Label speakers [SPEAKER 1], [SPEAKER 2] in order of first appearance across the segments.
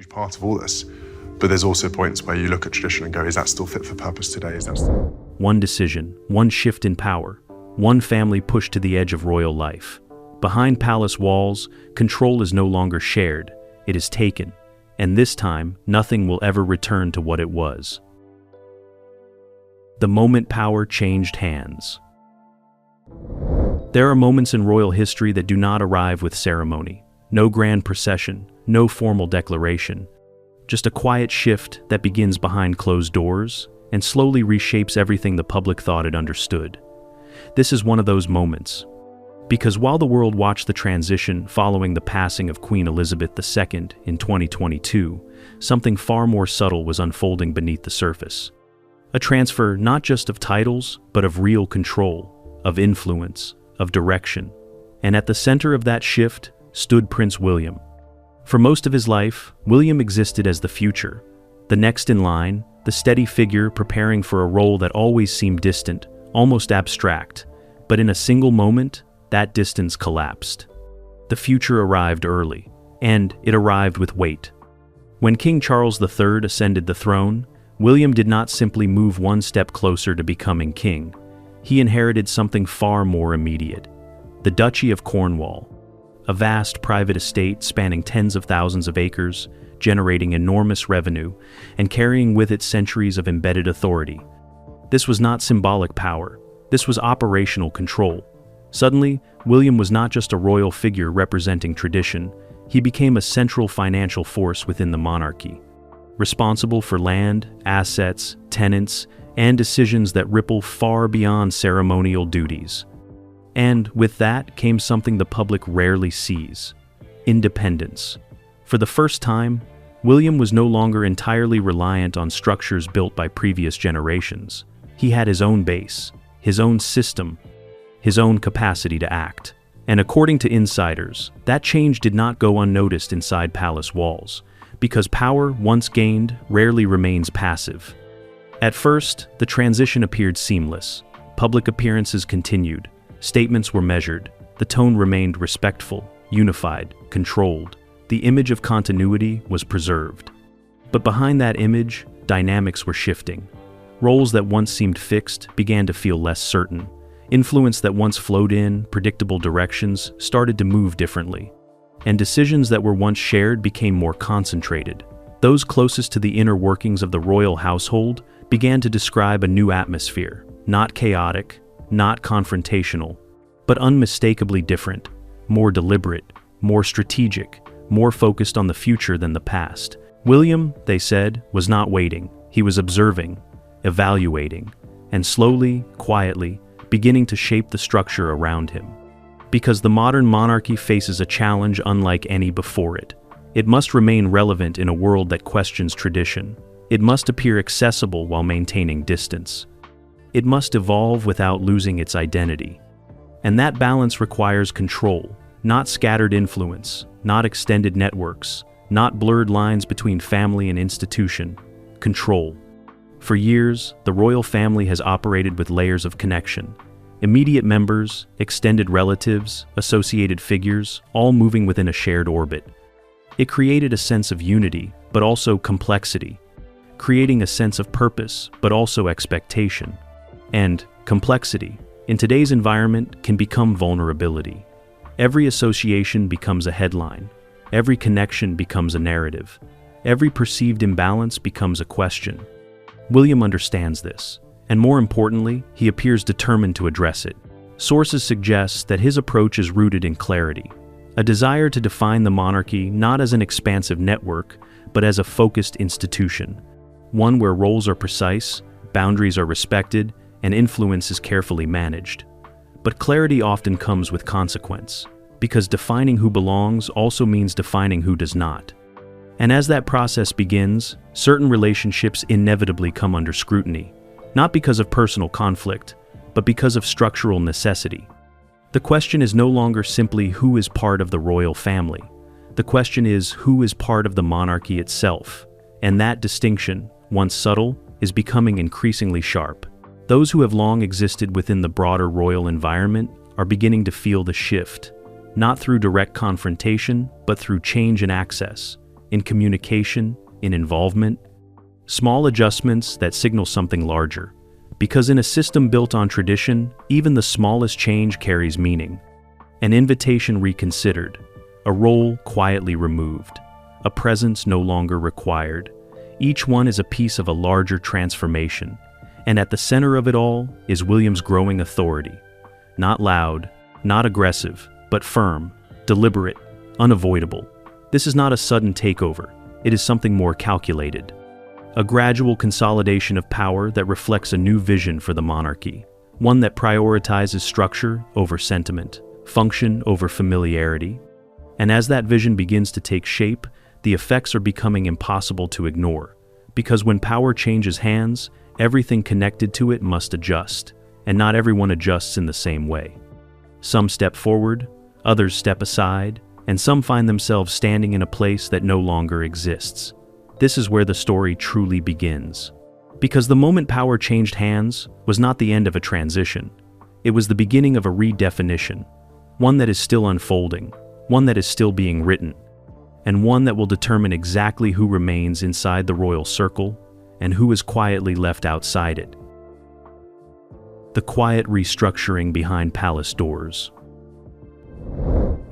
[SPEAKER 1] huge part of all this. But there's also points where you look at tradition and go, is that still fit for purpose today? Is that still...
[SPEAKER 2] One decision, one shift in power, one family pushed to the edge of royal life. Behind palace walls, control is no longer shared, it is taken. And this time, nothing will ever return to what it was. The moment power changed hands. There are moments in royal history that do not arrive with ceremony. No grand procession, no formal declaration. Just a quiet shift that begins behind closed doors and slowly reshapes everything the public thought it understood. This is one of those moments. Because while the world watched the transition following the passing of Queen Elizabeth II in 2022, something far more subtle was unfolding beneath the surface. A transfer not just of titles, but of real control, of influence, of direction. And at the center of that shift stood Prince William. For most of his life, William existed as the future, the next in line, the steady figure preparing for a role that always seemed distant, almost abstract. But in a single moment, that distance collapsed. The future arrived early, and it arrived with weight. When King Charles III ascended the throne, William did not simply move one step closer to becoming king. He inherited something far more immediate: the Duchy of Cornwall, a vast private estate spanning tens of thousands of acres, generating enormous revenue, and carrying with it centuries of embedded authority. This was not symbolic power, this was operational control. Suddenly, William was not just a royal figure representing tradition, he became a central financial force within the monarchy, responsible for land, assets, tenants, and decisions that ripple far beyond ceremonial duties. And with that came something the public rarely sees: independence. For the first time, William was no longer entirely reliant on structures built by previous generations. He had his own base, his own system, his own capacity to act. And according to insiders, that change did not go unnoticed inside palace walls, because power, once gained, rarely remains passive. At first, the transition appeared seamless. Public appearances continued, statements were measured, the tone remained respectful, unified, controlled. The image of continuity was preserved. But behind that image, dynamics were shifting. Roles that once seemed fixed began to feel less certain. Influence that once flowed in predictable directions started to move differently. And decisions that were once shared became more concentrated. Those closest to the inner workings of the royal household began to describe a new atmosphere, not chaotic, not confrontational, but unmistakably different, more deliberate, more strategic, more focused on the future than the past. William, they said, was not waiting. He was observing, evaluating, and slowly, quietly, beginning to shape the structure around him. Because the modern monarchy faces a challenge unlike any before it. It must remain relevant in a world that questions tradition. It must appear accessible while maintaining distance. It must evolve without losing its identity. And that balance requires control, not scattered influence, not extended networks, not blurred lines between family and institution. Control. For years, the royal family has operated with layers of connection. Immediate members, extended relatives, associated figures, all moving within a shared orbit. It created a sense of unity, but also complexity, creating a sense of purpose, but also expectation. And complexity, in today's environment, can become vulnerability. Every association becomes a headline. Every connection becomes a narrative. Every perceived imbalance becomes a question. William understands this, and more importantly, he appears determined to address it. Sources suggest that his approach is rooted in clarity, a desire to define the monarchy not as an expansive network, but as a focused institution, one where roles are precise, boundaries are respected, and influence is carefully managed. But clarity often comes with consequence, because defining who belongs also means defining who does not. And as that process begins, certain relationships inevitably come under scrutiny, not because of personal conflict, but because of structural necessity. The question is no longer simply who is part of the royal family. The question is who is part of the monarchy itself, and that distinction, once subtle, is becoming increasingly sharp. Those who have long existed within the broader royal environment are beginning to feel the shift, not through direct confrontation, but through change and access. in communication, in involvement. Small adjustments that signal something larger. Because in a system built on tradition, even the smallest change carries meaning. An invitation reconsidered, a role quietly removed, a presence no longer required. Each one is a piece of a larger transformation, and at the center of it all is William's growing authority. Not loud, not aggressive, but firm, deliberate, unavoidable. This is not a sudden takeover, it is something more calculated. A gradual consolidation of power that reflects a new vision for the monarchy, one that prioritizes structure over sentiment, function over familiarity. And as that vision begins to take shape, the effects are becoming impossible to ignore, because when power changes hands, everything connected to it must adjust, and not everyone adjusts in the same way. Some step forward, others step aside, and some find themselves standing in a place that no longer exists. This is where the story truly begins. Because the moment power changed hands was not the end of a transition. It was the beginning of a redefinition, one that is still unfolding, one that is still being written, and one that will determine exactly who remains inside the royal circle and who is quietly left outside it. The quiet restructuring behind palace doors.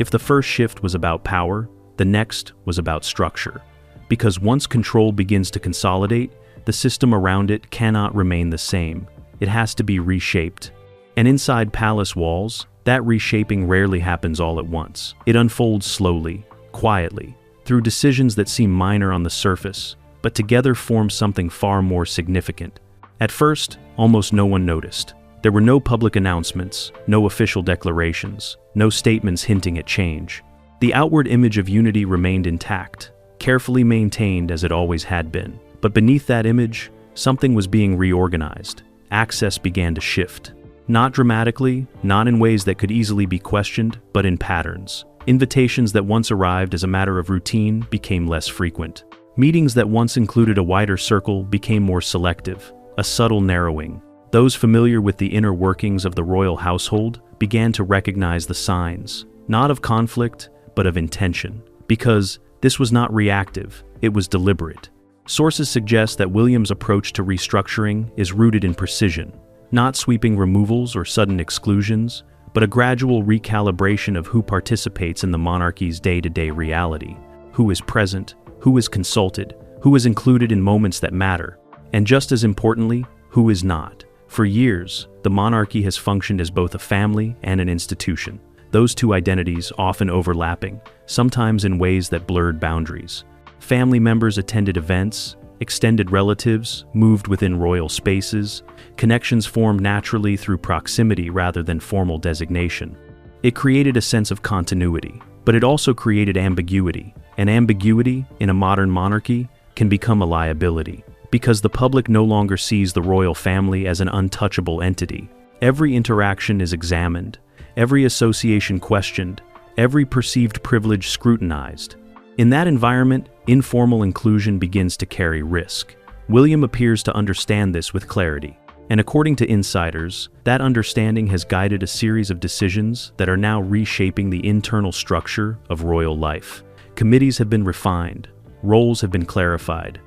[SPEAKER 2] If the first shift was about power, the next was about structure. Because once control begins to consolidate, the system around it cannot remain the same. It has to be reshaped. And inside palace walls, that reshaping rarely happens all at once. It unfolds slowly, quietly, through decisions that seem minor on the surface, but together form something far more significant. At first, almost no one noticed. There were no public announcements, no official declarations, no statements hinting at change. The outward image of unity remained intact, carefully maintained as it always had been. But beneath that image, something was being reorganized. Access began to shift. Not dramatically, not in ways that could easily be questioned, but in patterns. Invitations that once arrived as a matter of routine became less frequent. Meetings that once included a wider circle became more selective, a subtle narrowing. Those familiar with the inner workings of the royal household began to recognize the signs, not of conflict, but of intention. Because this was not reactive, it was deliberate. Sources suggest that William's approach to restructuring is rooted in precision, not sweeping removals or sudden exclusions, but a gradual recalibration of who participates in the monarchy's day-to-day reality, who is present, who is consulted, who is included in moments that matter, and just as importantly, who is not. For years, the monarchy has functioned as both a family and an institution. Those two identities often overlapping, sometimes in ways that blurred boundaries. Family members attended events, extended relatives moved within royal spaces, connections formed naturally through proximity rather than formal designation. It created a sense of continuity, but it also created ambiguity, and ambiguity in a modern monarchy can become a liability, because the public no longer sees the royal family as an untouchable entity. Every interaction is examined, every association questioned, every perceived privilege scrutinized. In that environment, informal inclusion begins to carry risk. William appears to understand this with clarity, and according to insiders, that understanding has guided a series of decisions that are now reshaping the internal structure of royal life. Committees have been refined, roles have been clarified,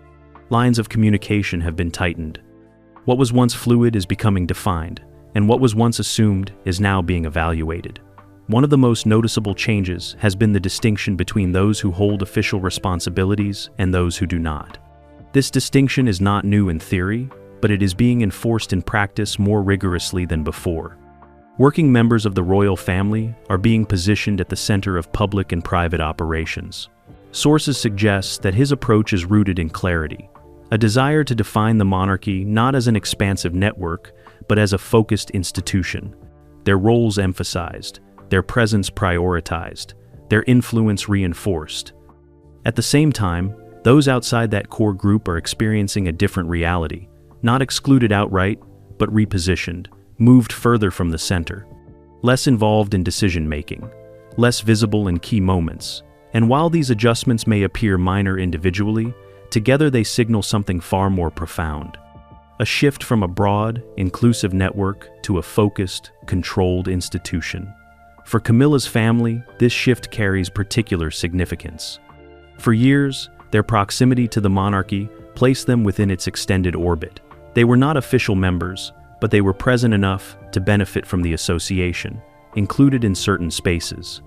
[SPEAKER 2] lines of communication have been tightened. What was once fluid is becoming defined, and what was once assumed is now being evaluated. One of the most noticeable changes has been the distinction between those who hold official responsibilities and those who do not. This distinction is not new in theory, but it is being enforced in practice more rigorously than before. Working members of the royal family are being positioned at the center of public and private operations. Sources suggest that his approach is rooted in clarity, a desire to define the monarchy not as an expansive network, but as a focused institution. Their roles emphasized, their presence prioritized, their influence reinforced. At the same time, those outside that core group are experiencing a different reality, not excluded outright, but repositioned, moved further from the center, less involved in decision-making, less visible in key moments. And while these adjustments may appear minor individually, together they signal something far more profound. A shift from a broad, inclusive network to a focused, controlled institution. For Camilla's family, this shift carries particular significance. For years, Their proximity to the monarchy placed them within its extended orbit. They were not official members, but they were present enough to benefit from the association, included in certain spaces.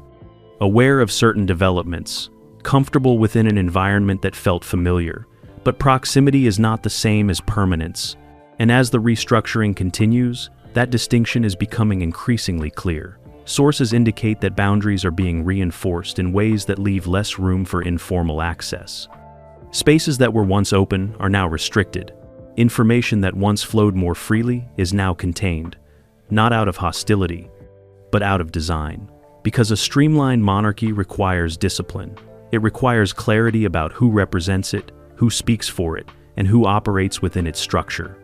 [SPEAKER 2] Aware of certain developments, comfortable within an environment that felt familiar. But proximity is not the same as permanence, and as the restructuring continues, that distinction is becoming increasingly clear. Sources indicate that boundaries are being reinforced in ways that leave less room for informal access. Spaces that were once open are now restricted. Information that once flowed more freely is now contained, not out of hostility, but out of design. Because a streamlined monarchy requires discipline. It requires clarity about who represents it, who speaks for it, and who operates within its structure.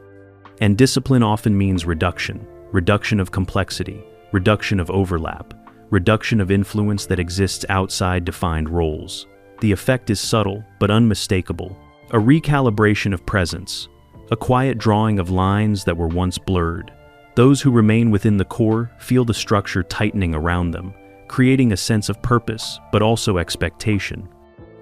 [SPEAKER 2] And discipline often means reduction of complexity, reduction of overlap, reduction of influence that exists outside defined roles. The effect is subtle but unmistakable, a recalibration of presence, a quiet drawing of lines that were once blurred. Those who remain within the core feel the structure tightening around them, creating a sense of purpose but also expectation.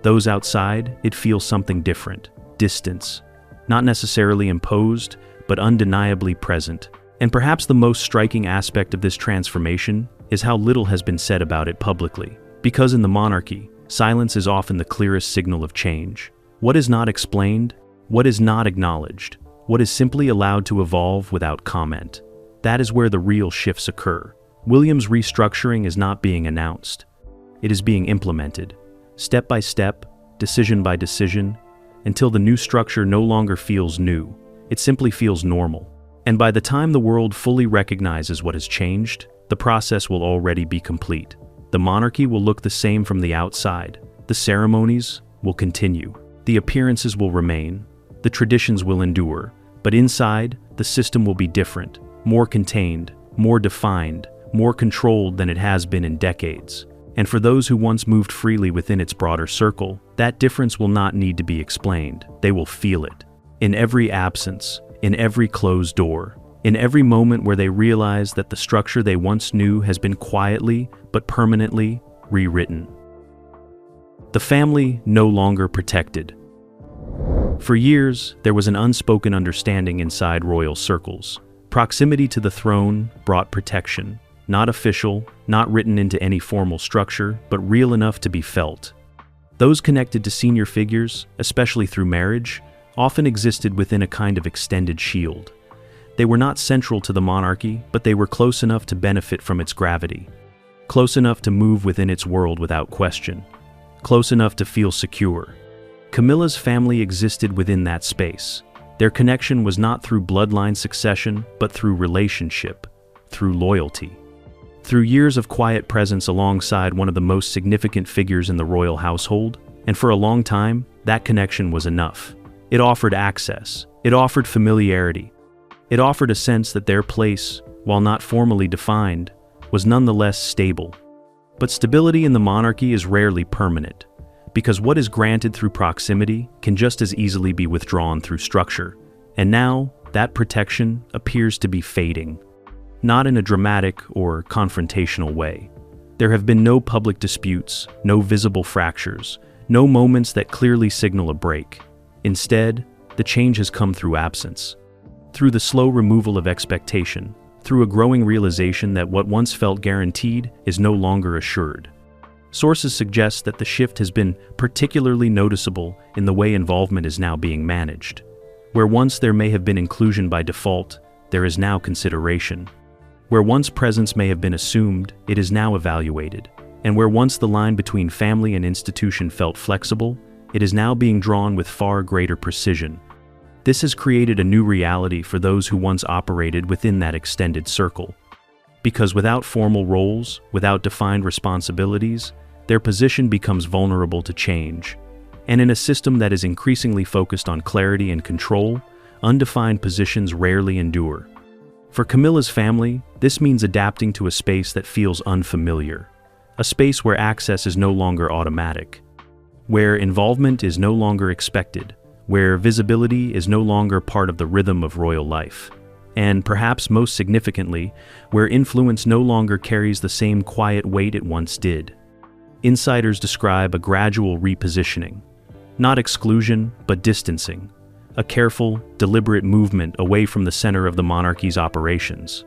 [SPEAKER 2] Those outside, it feels something different, distance, not necessarily imposed, but undeniably present. And perhaps the most striking aspect of this transformation is how little has been said about it publicly. Because in the monarchy, silence is often the clearest signal of change. What is not explained, what is not acknowledged, what is simply allowed to evolve without comment. That is where the real shifts occur. William's restructuring is not being announced. It is being implemented, step by step, decision by decision, until the new structure no longer feels new. It simply feels normal. And by the time the world fully recognizes what has changed, the process will already be complete. The monarchy will look the same from the outside. The ceremonies will continue. The appearances will remain. The traditions will endure. But inside, the system will be different, more contained, more defined, more controlled than it has been in decades. And for those who once moved freely within its broader circle, that difference will not need to be explained. They will feel it. In every absence, in every closed door, in every moment where they realize that the structure they once knew has been quietly but permanently rewritten. The family no longer protected. For years, there was an unspoken understanding inside royal circles. Proximity to the throne brought protection. Not official, not written into any formal structure, but real enough to be felt. Those connected to senior figures, especially through marriage, often existed within a kind of extended shield. They were not central to the monarchy, but they were close enough to benefit from its gravity, close enough to move within its world without question, close enough to feel secure. Camilla's family existed within that space. Their connection was not through bloodline succession, but through relationship, through loyalty. Through years of quiet presence alongside one of the most significant figures in the royal household, and for a long time, that connection was enough. It offered access, it offered familiarity, it offered a sense that their place, while not formally defined, was nonetheless stable. But stability in the monarchy is rarely permanent, because what is granted through proximity can just as easily be withdrawn through structure. And now, that protection appears to be fading. Not in a dramatic or confrontational way. There have been no public disputes, no visible fractures, no moments that clearly signal a break. Instead, the change has come through absence. Through the slow removal of expectation, through a growing realization that what once felt guaranteed is no longer assured. Sources suggest that the shift has been particularly noticeable in the way involvement is now being managed. Where once there may have been inclusion by default, there is now consideration. Where once presence may have been assumed, it is now evaluated. And where once the line between family and institution felt flexible, it is now being drawn with far greater precision. This has created a new reality for those who once operated within that extended circle. Because without formal roles, without defined responsibilities, their position becomes vulnerable to change. And in a system that is increasingly focused on clarity and control, undefined positions rarely endure. For Camilla's family, this means adapting to a space that feels unfamiliar, a space where access is no longer automatic, where involvement is no longer expected, where visibility is no longer part of the rhythm of royal life, and perhaps most significantly, where influence no longer carries the same quiet weight it once did. Insiders describe a gradual repositioning, Not exclusion, but distancing. A careful, deliberate movement away from the center of the monarchy's operations.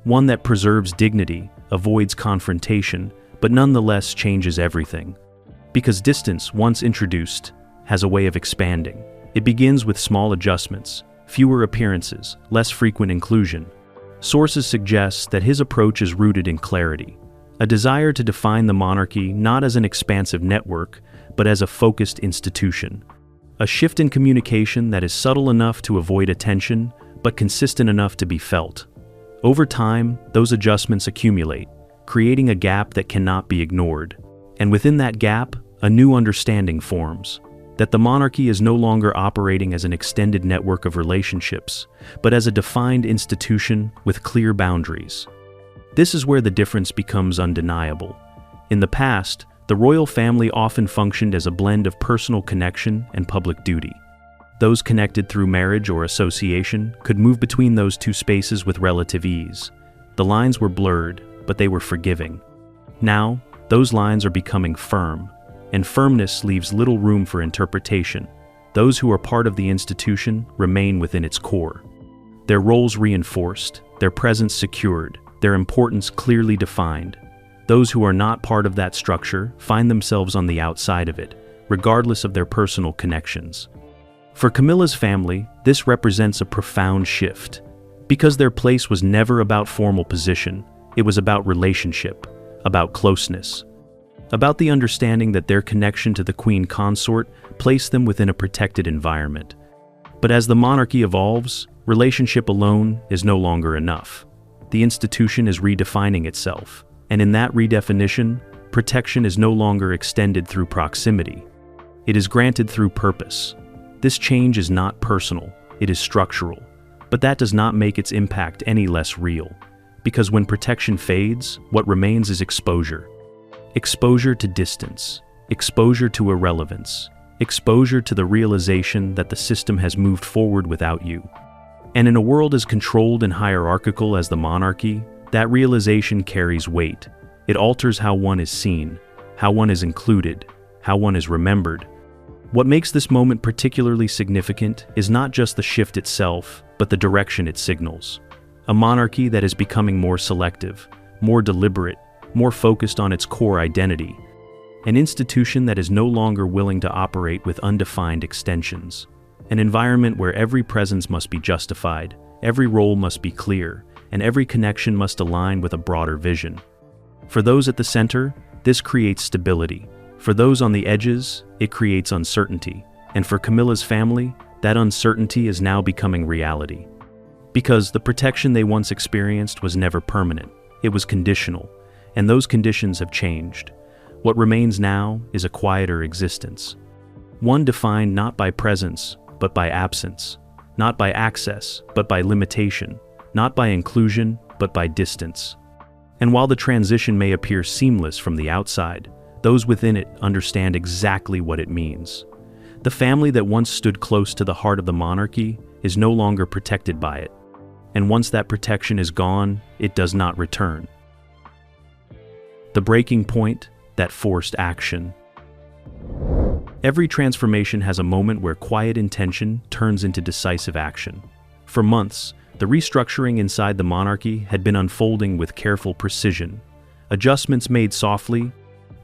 [SPEAKER 2] One that preserves dignity, avoids confrontation, but nonetheless changes everything. Because distance, once introduced, has a way of expanding. It begins with small adjustments, fewer appearances, less frequent inclusion. Sources suggest that his approach is rooted in clarity, a desire to define the monarchy not as an expansive network, but as a focused institution. A shift in communication that is subtle enough to avoid attention, but consistent enough to be felt. Over time, those adjustments accumulate, creating a gap that cannot be ignored. And within that gap, a new understanding forms. That the monarchy is no longer operating as an extended network of relationships, but as a defined institution with clear boundaries. This is where the difference becomes undeniable. In the past, the royal family often functioned as a blend of personal connection and public duty. Those connected through marriage or association could move between those two spaces with relative ease. The lines were blurred, but they were forgiving. Now, those lines are becoming firm, and firmness leaves little room for interpretation. Those who are part of the institution remain within its core. Their roles reinforced, their presence secured, their importance clearly defined. Those who are not part of that structure find themselves on the outside of it, regardless of their personal connections. For Camilla's family, this represents a profound shift. Because their place was never about formal position, it was about relationship, about closeness. About the understanding that their connection to the queen consort placed them within a protected environment. But as the monarchy evolves, relationship alone is no longer enough. The institution is redefining itself, and in that redefinition, protection is no longer extended through proximity. It is granted through purpose. This change is not personal, it is structural, but that does not make its impact any less real. Because when protection fades, what remains is exposure. Exposure to distance, exposure to irrelevance, exposure to the realization that the system has moved forward without you. And in a world as controlled and hierarchical as the monarchy, that realization carries weight. It alters how one is seen, how one is included, how one is remembered. What makes this moment particularly significant is not just the shift itself, but the direction it signals. A monarchy that is becoming more selective, more deliberate, more focused on its core identity. An institution that is no longer willing to operate with undefined extensions. An environment where every presence must be justified, every role must be clear, and every connection must align with a broader vision. For those at the center, this creates stability. For those on the edges, it creates uncertainty. And for Camilla's family, that uncertainty is now becoming reality. Because the protection they once experienced was never permanent, it was conditional. And those conditions have changed. What remains now is a quieter existence. One defined not by presence, but by absence. Not by access, but by limitation. Not by inclusion, but by distance. And while the transition may appear seamless from the outside, those within it understand exactly what it means. The family that once stood close to the heart of the monarchy is no longer protected by it. And once that protection is gone, it does not return. The breaking point, that forced action. Every transformation has a moment where quiet intention turns into decisive action. For months, the restructuring inside the monarchy had been unfolding with careful precision. Adjustments made softly,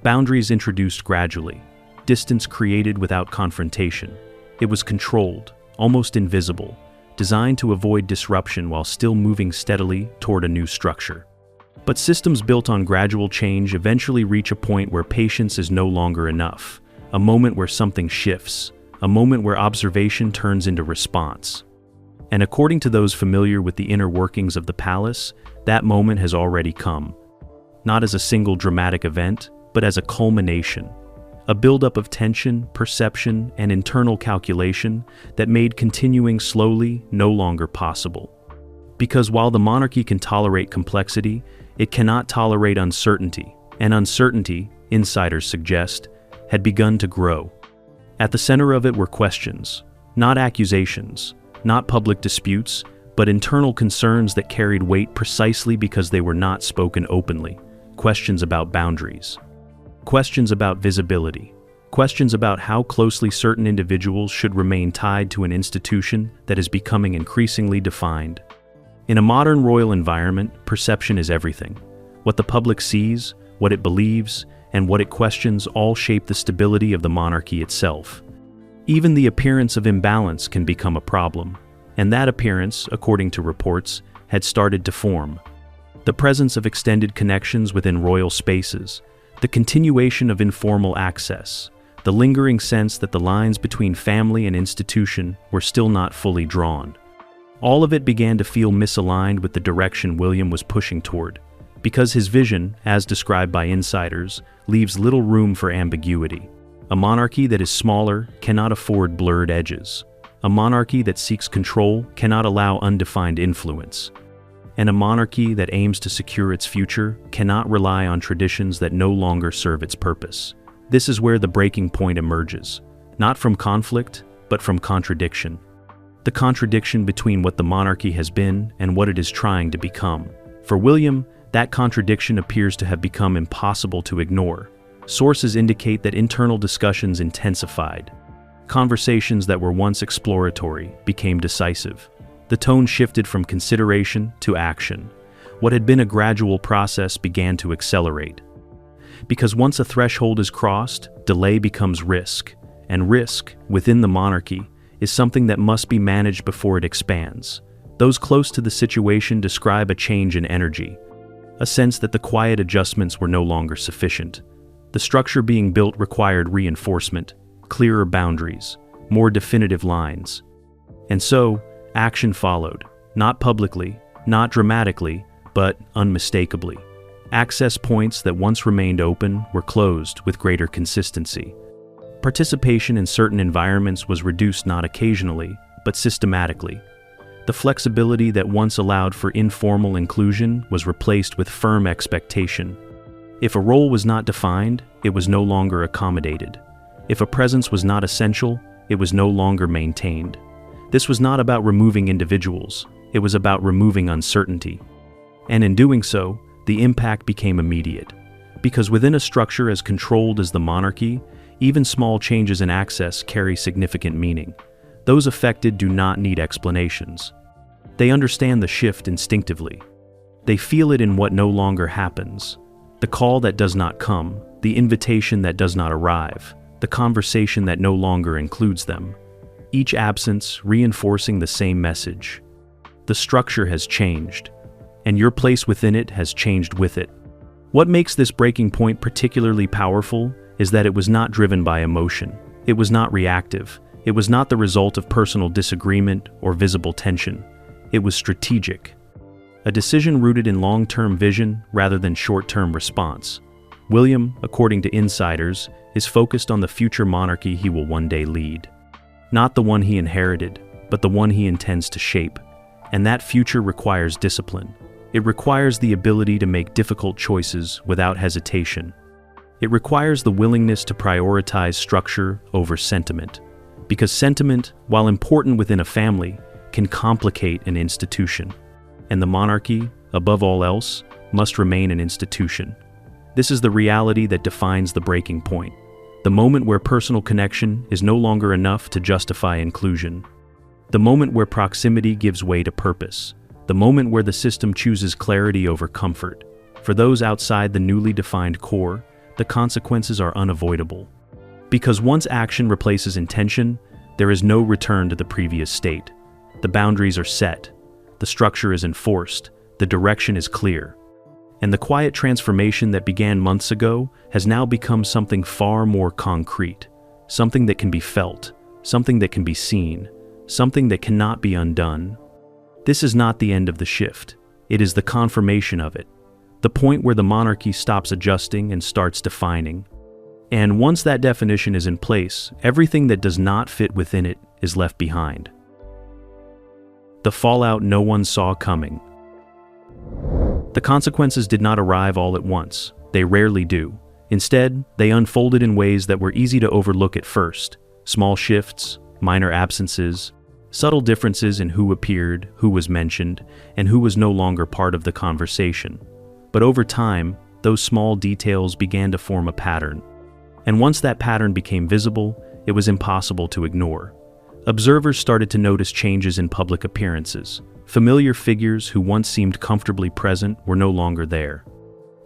[SPEAKER 2] boundaries introduced gradually, distance created without confrontation. It was controlled, almost invisible, designed to avoid disruption while still moving steadily toward a new structure. But systems built on gradual change eventually reach a point where patience is no longer enough, a moment where something shifts, a moment where observation turns into response. And according to those familiar with the inner workings of the palace, that moment has already come. Not as a single dramatic event, but as a culmination. A buildup of tension, perception, and internal calculation that made continuing slowly no longer possible. Because while the monarchy can tolerate complexity, it cannot tolerate uncertainty, and uncertainty, insiders suggest, had begun to grow. At the center of it were questions, not accusations, not public disputes, but internal concerns that carried weight precisely because they were not spoken openly. Questions about boundaries. Questions about visibility. Questions about how closely certain individuals should remain tied to an institution that is becoming increasingly defined. In a modern royal environment, perception is everything. What the public sees, what it believes, and what it questions all shape the stability of the monarchy itself. Even the appearance of imbalance can become a problem, and that appearance, according to reports, had started to form. The presence of extended connections within royal spaces, the continuation of informal access, the lingering sense that the lines between family and institution were still not fully drawn. All of it began to feel misaligned with the direction William was pushing toward, because his vision, as described by insiders, leaves little room for ambiguity. A monarchy that is smaller cannot afford blurred edges. A monarchy that seeks control cannot allow undefined influence. And a monarchy that aims to secure its future cannot rely on traditions that no longer serve its purpose. This is where the breaking point emerges, not from conflict, but from contradiction. The contradiction between what the monarchy has been and what it is trying to become. For William, that contradiction appears to have become impossible to ignore. Sources indicate that internal discussions intensified. Conversations that were once exploratory became decisive. The tone shifted from consideration to action. What had been a gradual process began to accelerate. Because once a threshold is crossed, delay becomes risk, and risk, within the monarchy, is something that must be managed before it expands. Those close to the situation describe a change in energy, a sense that the quiet adjustments were no longer sufficient. The structure being built required reinforcement, clearer boundaries, more definitive lines. And so, action followed, not publicly, not dramatically, but unmistakably. Access points that once remained open were closed with greater consistency. Participation in certain environments was reduced not occasionally, but systematically. The flexibility that once allowed for informal inclusion was replaced with firm expectation. If a role was not defined, it was no longer accommodated. If a presence was not essential, it was no longer maintained. This was not about removing individuals, it was about removing uncertainty. And in doing so, the impact became immediate. Because within a structure as controlled as the monarchy, even small changes in access carry significant meaning. Those affected do not need explanations. They understand the shift instinctively. They feel it in what no longer happens. The call that does not come, the invitation that does not arrive, the conversation that no longer includes them. Each absence reinforcing the same message. The structure has changed, and your place within it has changed with it. What makes this breaking point particularly powerful is that it was not driven by emotion. It was not reactive. It was not the result of personal disagreement or visible tension. It was strategic. A decision rooted in long-term vision rather than short-term response. William, according to insiders, is focused on the future monarchy he will one day lead. Not the one he inherited, but the one he intends to shape. And that future requires discipline. It requires the ability to make difficult choices without hesitation. It requires the willingness to prioritize structure over sentiment. Because sentiment, while important within a family, can complicate an institution. And the monarchy, above all else, must remain an institution. This is the reality that defines the breaking point. The moment where personal connection is no longer enough to justify inclusion. The moment where proximity gives way to purpose. The moment where the system chooses clarity over comfort. For those outside the newly defined core, the consequences are unavoidable. Because once action replaces intention, there is no return to the previous state. The boundaries are set, the structure is enforced, the direction is clear. And the quiet transformation that began months ago has now become something far more concrete, something that can be felt, something that can be seen, something that cannot be undone. This is not the end of the shift, it is the confirmation of it, the point where the monarchy stops adjusting and starts defining. And once that definition is in place, everything that does not fit within it is left behind. The fallout no one saw coming. The consequences did not arrive all at once. They rarely do. Instead, they unfolded in ways that were easy to overlook at first. Small shifts, minor absences, subtle differences in who appeared, who was mentioned, and who was no longer part of the conversation. But over time, those small details began to form a pattern. And once that pattern became visible, it was impossible to ignore. Observers started to notice changes in public appearances. Familiar figures who once seemed comfortably present were no longer there.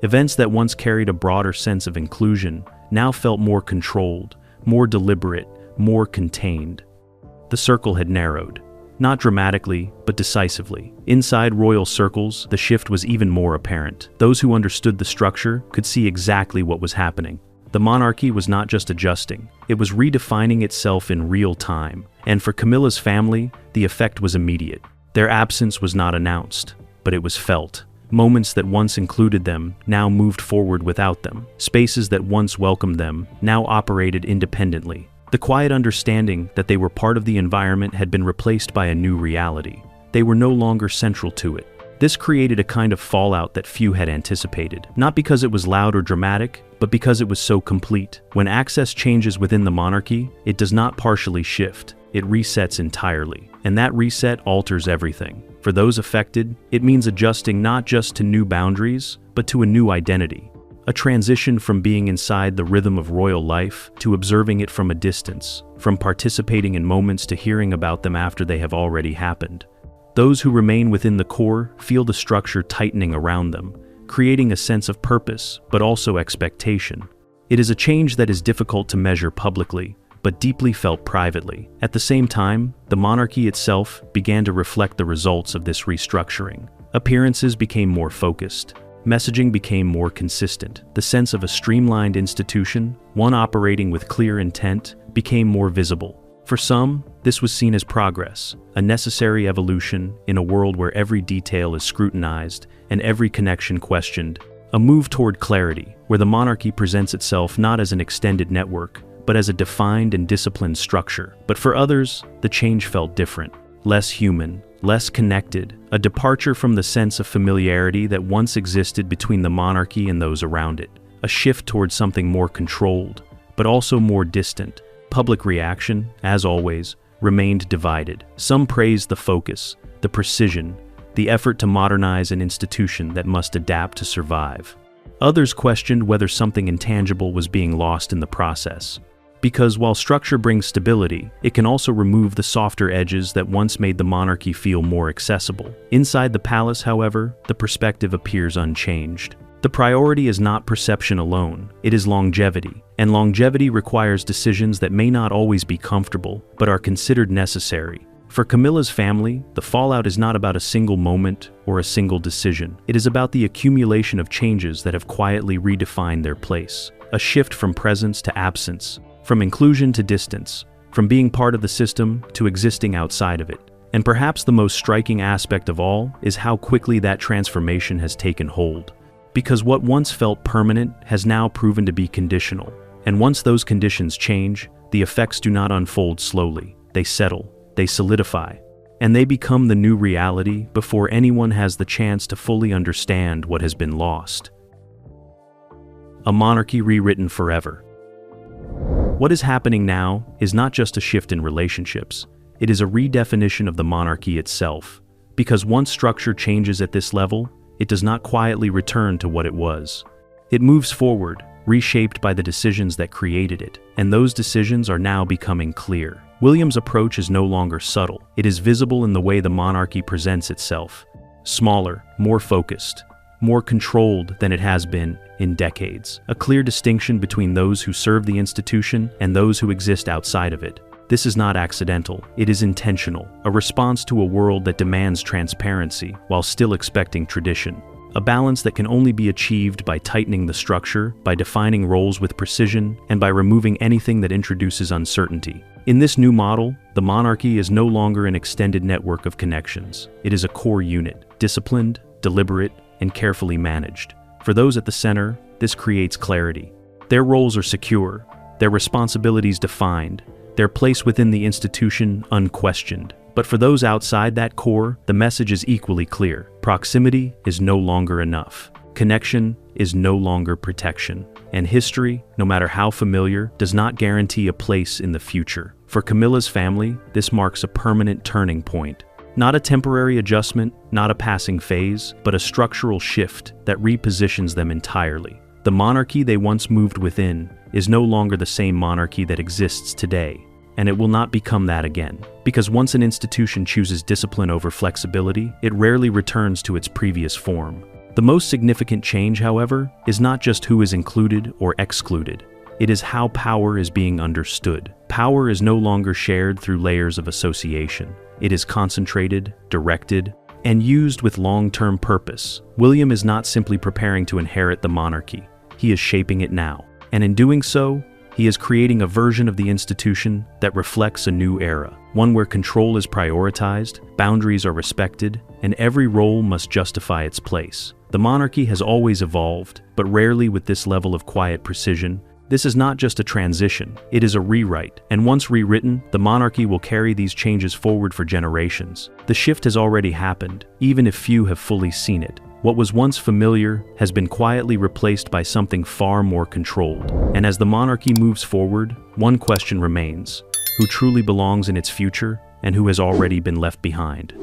[SPEAKER 2] Events that once carried a broader sense of inclusion now felt more controlled, more deliberate, more contained. The circle had narrowed. Not dramatically, but decisively. Inside royal circles, the shift was even more apparent. Those who understood the structure could see exactly what was happening. The monarchy was not just adjusting, it was redefining itself in real time. And for Camilla's family, the effect was immediate. Their absence was not announced, but it was felt. Moments that once included them now moved forward without them. Spaces that once welcomed them now operated independently. The quiet understanding that they were part of the environment had been replaced by a new reality. They were no longer central to it. This created a kind of fallout that few had anticipated, not because it was loud or dramatic, but because it was so complete. When access changes within the monarchy, it does not partially shift, it resets entirely. And that reset alters everything. For those affected, it means adjusting not just to new boundaries, but to a new identity. A transition from being inside the rhythm of royal life to observing it from a distance, from participating in moments to hearing about them after they have already happened. Those who remain within the core feel the structure tightening around them, creating a sense of purpose, but also expectation. It is a change that is difficult to measure publicly, but deeply felt privately. At the same time, the monarchy itself began to reflect the results of this restructuring. Appearances became more focused. Messaging became more consistent. The sense of a streamlined institution, one operating with clear intent, became more visible. For some, this was seen as progress, a necessary evolution in a world where every detail is scrutinized and every connection questioned. A move toward clarity, where the monarchy presents itself not as an extended network, but as a defined and disciplined structure. But for others, the change felt different, less human, less connected, a departure from the sense of familiarity that once existed between the monarchy and those around it, a shift towards something more controlled, but also more distant. Public reaction, as always, remained divided. Some praised the focus, the precision, the effort to modernize an institution that must adapt to survive. Others questioned whether something intangible was being lost in the process. Because while structure brings stability, it can also remove the softer edges that once made the monarchy feel more accessible. Inside the palace, however, the perspective appears unchanged. The priority is not perception alone, it is longevity. And longevity requires decisions that may not always be comfortable, but are considered necessary. For Camilla's family, the fallout is not about a single moment or a single decision. It is about the accumulation of changes that have quietly redefined their place. A shift from presence to absence, from inclusion to distance, from being part of the system to existing outside of it. And perhaps the most striking aspect of all is how quickly that transformation has taken hold. Because what once felt permanent has now proven to be conditional. And once those conditions change, the effects do not unfold slowly. They settle, they solidify, and they become the new reality before anyone has the chance to fully understand what has been lost. A monarchy rewritten forever. What is happening now is not just a shift in relationships, it is a redefinition of the monarchy itself. Because once structure changes at this level, it does not quietly return to what it was. It moves forward, reshaped by the decisions that created it, and those decisions are now becoming clear. William's approach is no longer subtle, it is visible in the way the monarchy presents itself. Smaller, more focused, more controlled than it has been in decades. A clear distinction between those who serve the institution and those who exist outside of it. This is not accidental, it is intentional, a response to a world that demands transparency while still expecting tradition. A balance that can only be achieved by tightening the structure, by defining roles with precision, and by removing anything that introduces uncertainty. In this new model, the monarchy is no longer an extended network of connections. It is a core unit, disciplined, deliberate, and carefully managed. For those at the center, this creates clarity. Their roles are secure, their responsibilities defined, their place within the institution unquestioned. But for those outside that core, the message is equally clear. Proximity is no longer enough. Connection is no longer protection. And history, no matter how familiar, does not guarantee a place in the future. For Camilla's family, this marks a permanent turning point. Not a temporary adjustment, not a passing phase, but a structural shift that repositions them entirely. The monarchy they once moved within is no longer the same monarchy that exists today, and it will not become that again. Because once an institution chooses discipline over flexibility, it rarely returns to its previous form. The most significant change, however, is not just who is included or excluded. It is how power is being understood. Power is no longer shared through layers of association. It is concentrated, directed, and used with long-term purpose. William is not simply preparing to inherit the monarchy. He is shaping it now. And in doing so, he is creating a version of the institution that reflects a new era, one where control is prioritized, boundaries are respected, and every role must justify its place. The monarchy has always evolved, but rarely with this level of quiet precision. This is not just a transition, it is a rewrite, and once rewritten, the monarchy will carry these changes forward for generations. The shift has already happened, even if few have fully seen it. What was once familiar has been quietly replaced by something far more controlled. And as the monarchy moves forward, one question remains: who truly belongs in its future, and who has already been left behind?